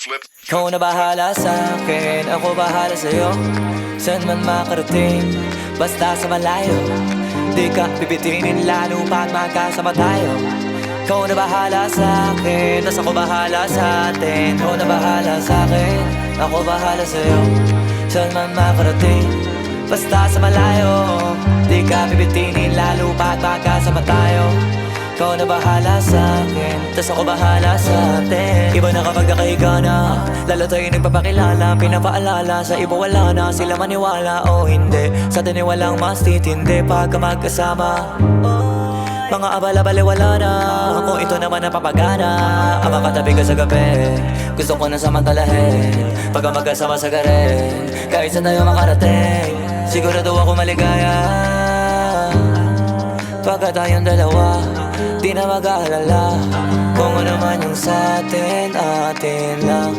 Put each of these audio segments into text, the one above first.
Ikaw na bahala sa'kin, ako bahala sa'yo. Saan man makarating, basta sa malayo. Di ka pipitinin lalo pag magkasama tayo. Ikaw na bahala sa'kin, tas ako bahala sa'tin. Ikaw na bahala sa'kin, ako bahala sa'yo. Saan man makarating, basta sa malayo. Di ka pipitinin lalo pag magkasama tayo. Ikaw na bahala sa'kin, tas ako bahala sa'tin. Iba na kapag nakahiga na, lalo tayo nagpapakilala. Pinapaalala sa iba wala na, sila maniwala o hindi. Sa atin ay walang mas titindi pagka magkasama. Mga abala-bali wala na, ako ito naman ang papagana. Ang makatabi ka sa gabi, gusto ko na samantalahin. Pagka magkasama sa garin, kahit saan tayo makarating, sigurado ako maligaya. Pagka tayong dalawa, di na mag-aalala kung ano man yung sa'tin, atin lang.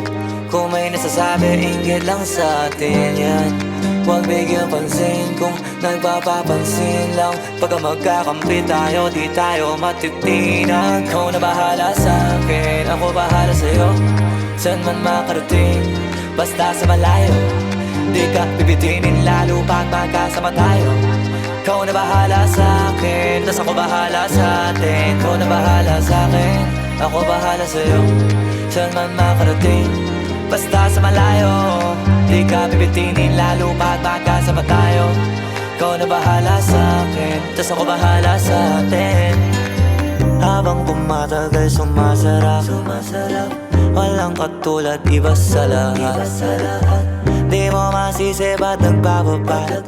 Kung may nasasabi, inggit lang sa'tin yan. Huwag bigyan pansin kung nagpapapansin lang. Pagka magkakampi tayo, di tayo matitinan. Ikaw na bahala sa'kin, ako bahala sa'yo. Saan man makarating, basta sa malayo. Di ka pipitinin lalo pag magkasama tayo. Ikaw na bahala sa'kin, tas ako bahala sa'tin. Ikaw na bahala sa'kin, ako bahala sa'yo. Saan man makarating, basta sa malayo. Di ka pipitinin lalo pag magkasama tayo. Ikaw na bahala sa'kin, tas ako bahala sa'tin. Habang pumatagal sumasarap, walang katulad, iba sa lahat. Di mo masisi ba't nagpapabad.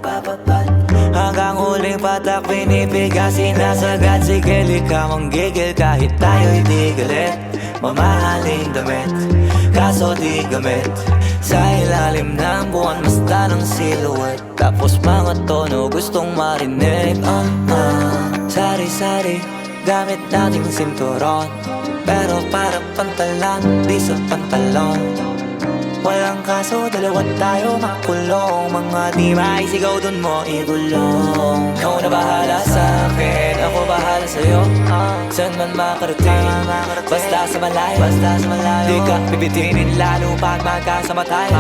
Hanggang huling patak pinipiga, sinasagad. Sige lika manggigil kahit tayo'y di galit. Mamahaling damit, kaso di gamit. Sa ilalim ng buwan, basta ng silhouette. Tapos mga tono gustong marinig. Sari-sari, gamit nating sinturon. Pero para pantalan, di sa pantalon. Walang kaso, dalawa tayo makulong. Mga di maisigaw dun mo igulong. Ikaw na bahala sa'kin, ako bahala sa'yo. Saan man makarating, basta sa malayo. Di ka pipitinin lalo pag magkasama tayo.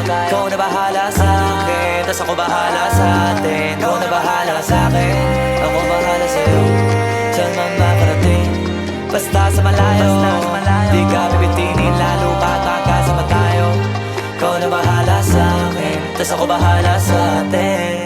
Ikaw na bahala sa'kin, tas ako bahala sa'tin. Ikaw na bahala sa'kin, ako bahala sa'yo. Saan man makarating, basta sa malayo. Di ka pipitinin lalo pag magkasama tayo. Ikaw na bahala sa'kin, tas ako bahala sa'tin.